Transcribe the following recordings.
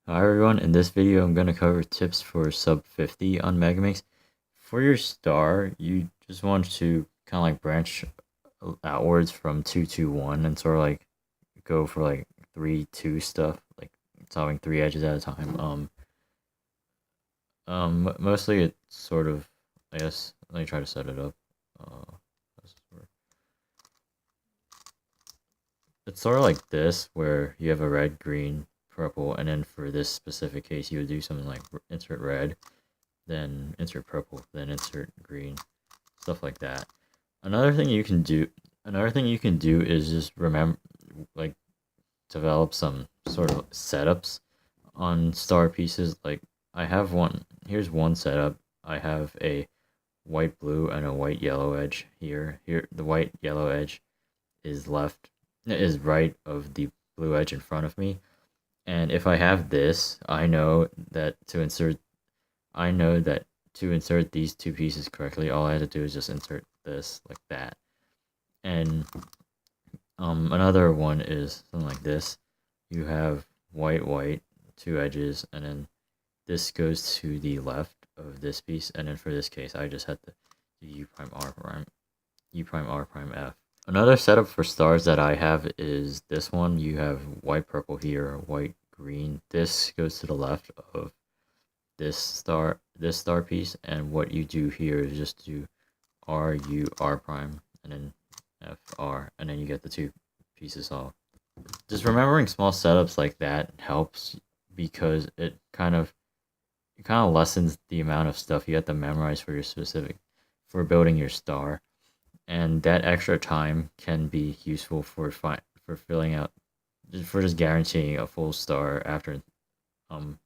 Hi everyone, in this video I'm going to cover tips for sub 50 on Megaminx. For your star, you just want to kind of like branch outwards from 2 to 1 and sort of like go for like 3 2 stuff, like solving 3 edges at a time. Mostly it's sort of, I guess, let me try to set it up. This is it's sort of like this, where you have a red, green, purple, and then for this specific case, you would do something like insert red, then insert purple, then insert green, stuff like that. Another thing you can do, another thing you can do is just remember, like, develop some sort of setups on star pieces. Like, I have one. Here's one setup. I have a white blue and a white yellow edge here. Here, the white yellow edge is right of the blue edge in front of me. And if I have this, I know that to insert these two pieces correctly, all I had to do is just insert this like that. And another one is something like this. You have white, white, two edges, and then this goes to the left of this piece. And then for this case, I just had to do U prime R prime, U prime R prime F. Another setup for stars that I have is this one. You have white, purple here, white, green. This goes to the left of this star piece, and what you do here is just do R U R prime and then F R, and then you get the two pieces off. Just remembering small setups like that helps, because it kind of lessens the amount of stuff you have to memorize for building your star, and that extra time can be useful for filling out, for just guaranteeing a full star after um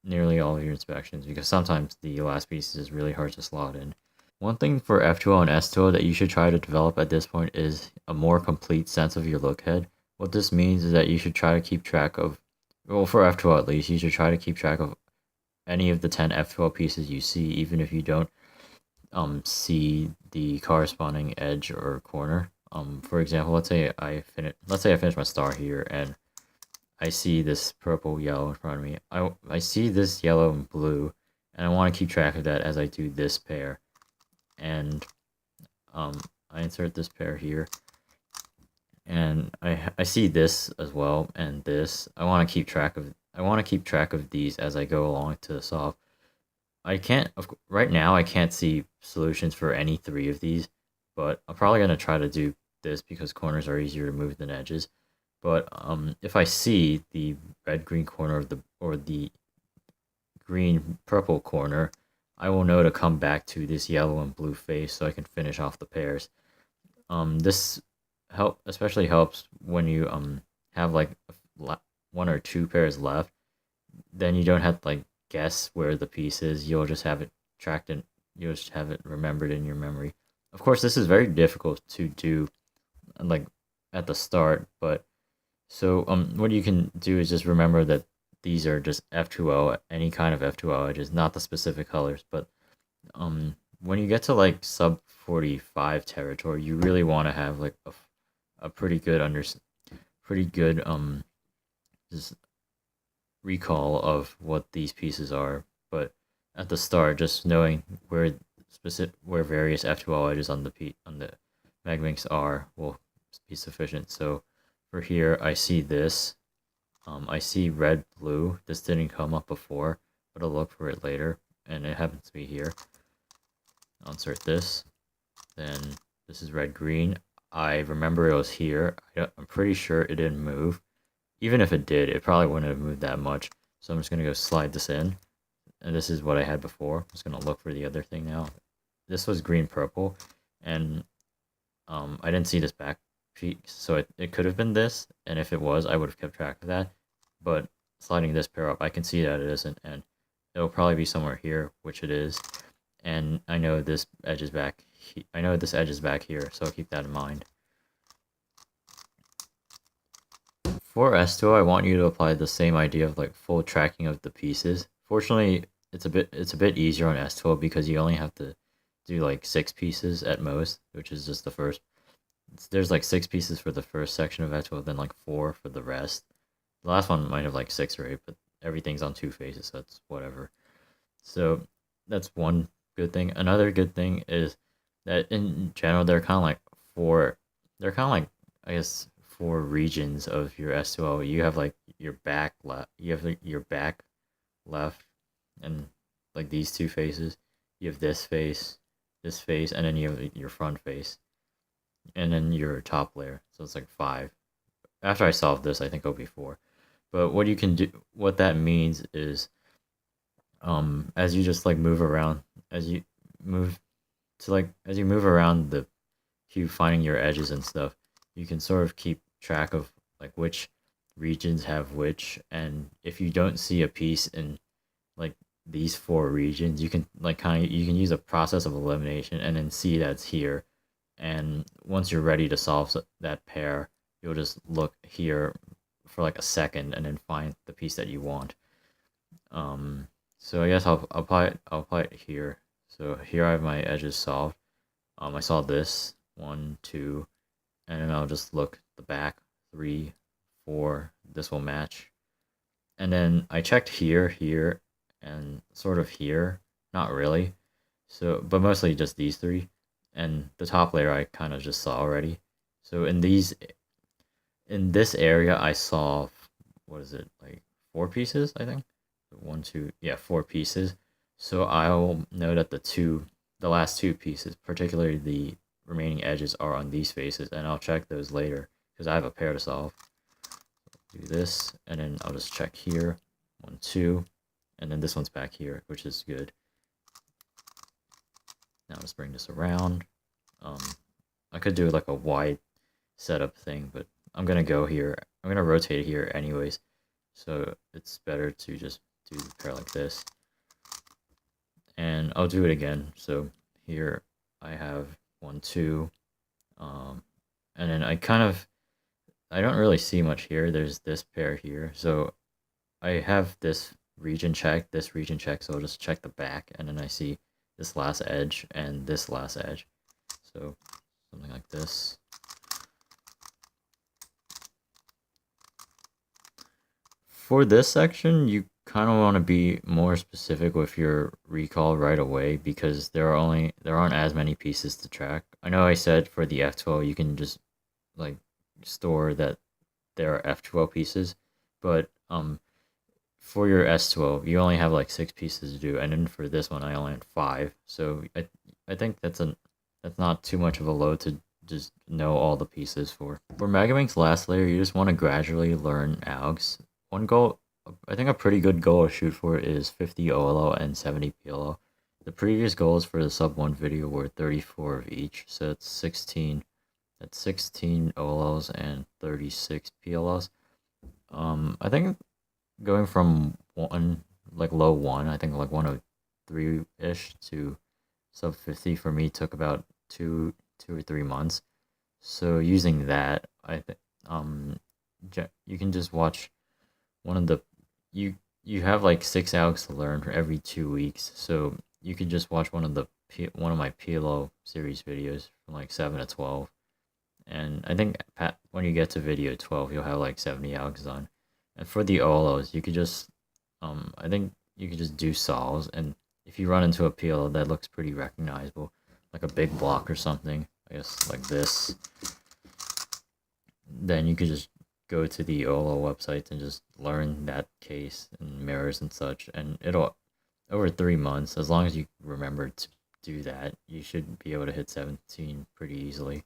nearly all of your inspections, because sometimes the last piece is really hard to slot in. One thing for F2O and S2O that you should try to develop at this point is a more complete sense of your look head. What this means is that you should try to keep track of, well, for F2O at least, you should try to keep track of any of the 10 F2O pieces you see, even if you don't see the corresponding edge or corner. For example, let's say I finish my star here, and I see this purple yellow in front of me. I see this yellow and blue, and I want to keep track of that as I do this pair. And I insert this pair here, and I see this as well, and this. I want to keep track of these as I go along to solve. Right now I can't see solutions for any three of these, but I'm probably gonna try to do this because corners are easier to move than edges. But if I see the red green corner or the green purple corner, I will know to come back to this yellow and blue face so I can finish off the pairs. This especially helps when you have like one or two pairs left. Then you don't have to like guess where the piece is. You'll just have it tracked and you'll just have it remembered in your memory. Of course, this is very difficult to do like at the start, but so what you can do is just remember that these are just F2O, any kind of F2O edges, not the specific colors. But when you get to like sub 45 territory, you really want to have like a pretty good just recall of what these pieces are. But at the start, just knowing where various F2O edges on the Megaminx are will be sufficient. So for here, I see this. I see red, blue. This didn't come up before, but I'll look for it later, and it happens to be here. I'll insert this. Then this is red, green. I remember it was here. I'm pretty sure it didn't move. Even if it did, it probably wouldn't have moved that much. So I'm just going to go slide this in. And this is what I had before. I'm just going to look for the other thing now. This was green, purple. And I didn't see this back piece, so it could have been this. And if it was, I would have kept track of that. But sliding this pair up, I can see that it isn't. And it'll probably be somewhere here, which it is. And I know this edge is back. I know this edge is back here, so I'll keep that in mind. For S2O, I want you to apply the same idea of like full tracking of the pieces. Fortunately, it's a bit easier on S2O because you only have to do like 6 pieces at most, which is just the first. There's like 6 pieces for the first section of S2O, then like 4 for the rest. The last one might have like 6 or 8, but everything's on two faces, so that's whatever. So that's one good thing. Another good thing is that in general they're kind of like, I guess, four regions of your S2L. You have like your back left, you have like your back left, and like these two faces. You have this face, and then you have your front face, and then your top layer. So it's like five. After I solve this, I think it'll be four. But what you can do, what that means is, as you just like move around, as you move as you move around the cube, finding your edges and stuff, you can sort of keep track of like which regions have which, and if you don't see a piece in like these four regions, you can like you can use a process of elimination and then see that's here. And once you're ready to solve that pair, you'll just look here for like a second and then find the piece that you want. So I guess I'll apply it here. So here I have my edges solved. I saw this 1, 2, and then I'll just look the back 3, 4. This will match, and then I checked here, and sort of here. Not really. So, but mostly just these three, and the top layer I kind of just saw already. So in this area I saw, what is it, like 4 pieces, I think. 1, 2, yeah, 4 pieces. So I'll know that the last 2 pieces, particularly the remaining edges, are on these faces, and I'll check those later because I have a pair to solve. Do this, and then I'll just check here, 1, 2, and then this one's back here, which is good. Now let's bring this around. I could do like a wide setup thing, but I'm gonna go here. I'm gonna rotate here anyways, so it's better to just do the pair like this. And I'll do it again. So here I have 1, 2, and then I don't really see much here. There's this pair here, so I have this region checked, so I'll just check the back, and then I see this last edge and this last edge. So something like this. For this section, you kind of want to be more specific with your recall right away because there aren't as many pieces to track. I know I said for the F12 you can just like store that there are F12 pieces, but for your S12 you only have like 6 pieces to do, and then for this one I only had 5. So I think that's not too much of a load to just know all the pieces for. For Megaminx last layer, you just want to gradually learn algs. One goal, I think a pretty good goal to shoot for is 50 OLO and 70 PLO. The previous goals for the sub 1 video were 34 of each, so it's 16. That's 16 OLOs and 36 PLOs. I think going from one, like low 1, I think like 103-ish to sub 50 for me took about 2 or 3 months. So using that, I think you can just watch one of the you have like 6 algs to learn for every 2 weeks, so you could just watch one of my PLO series videos from like 7 to 12, and I think when you get to video 12 you'll have like 70 algs on. And for the OLOs you could just I think you could just do solves, and if you run into a PLO that looks pretty recognizable, like a big block or something, I guess like this, then you could just go to the OLO website and just learn that case and mirrors and such, and it'll, over 3 months, as long as you remember to do that, you should be able to hit 17 pretty easily.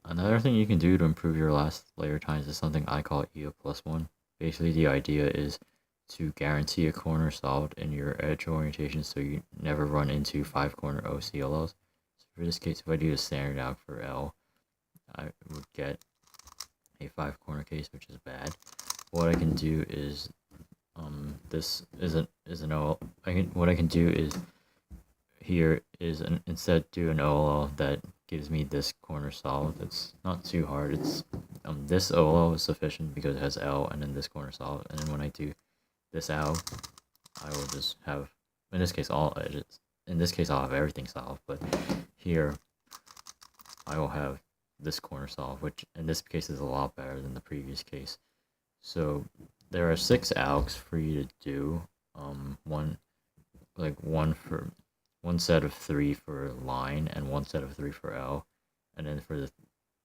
Another thing you can do to improve your last layer times is something I call EO +1. Basically the idea is to guarantee a corner solved in your edge orientation so you never run into 5 corner OCLOs. So for this case, if I do the standard alg for L, I would get a 5 corner case, which is bad. What I can do is this is an O. What I can do is here is instead do an OLO that gives me this corner solved. It's not too hard. It's this OLO is sufficient because it has L and then this corner solved. And then when I do this out, I will just have, in this case, all edges. In this case, I'll have everything solved. But here, I will have this corner solved, which in this case is a lot better than the previous case. So there are 6 alks for you to do. One set of 3 for line and one set of 3 for L, and then for the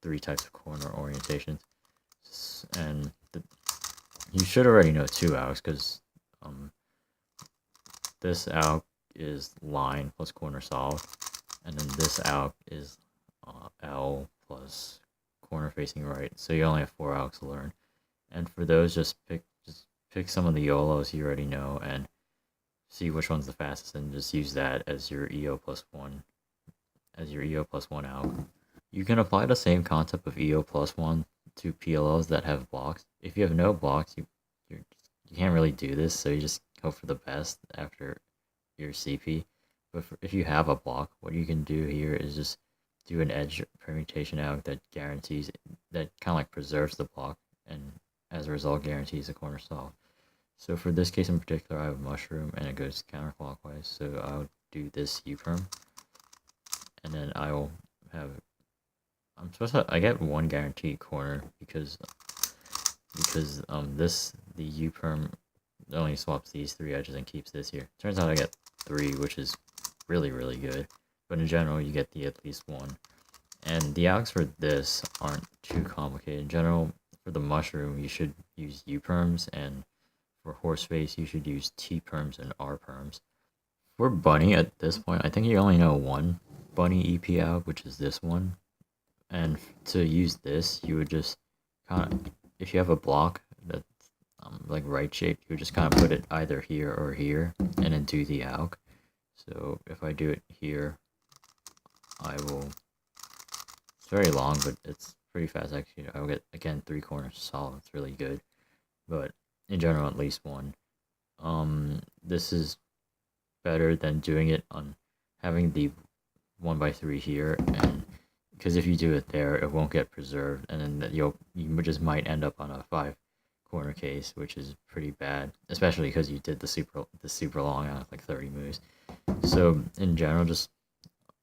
3 types of corner orientations. And you should already know 2 alks because this alk is line plus corner solved, and then this alk is L plus corner facing right. So you only have 4 alks to learn. And for those, just pick some of the YOLOs you already know and see which one's the fastest, and just use that as your EO plus 1 alk. You can apply the same concept of EO plus 1 to PLLs that have blocks. If you have no blocks, you can't really do this, so you just hope for the best after your CP. But if you have a block, what you can do here is just do an edge permutation alk that guarantees, that kind of like preserves the block, and as a result guarantees the corner solve. So for this case in particular, I have mushroom and it goes counterclockwise, so I'll do this U-perm, and then I will have, I get 1 guaranteed corner because the U-perm only swaps these 3 edges and keeps this here. Turns out I get 3, which is really, really good, but in general you get at least 1. And the alks for this aren't too complicated. In general, for the mushroom you should use U-perms, and for horseface you should use T-perms and R-perms. For bunny at this point, I think you only know 1 bunny EP alk, which is this one. And to use this, you would just kind of, if you have a block that's like right shaped, you would just kind of put it either here or here, and then do the alk. So if I do it here, I will, it's very long, but it's pretty fast actually. I'll get, again, 3 corners solid. It's really good, but in general at least 1. This is better than doing it on having the 1x3 here, and because if you do it there, it won't get preserved, and then you just might end up on a 5 corner case, which is pretty bad, especially because you did the super long out of like 30 moves. So in general, just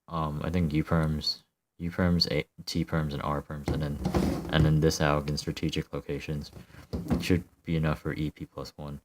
I think U-perms, T-perms, and R-perms, and then this alk in strategic locations should be enough for EP plus 1.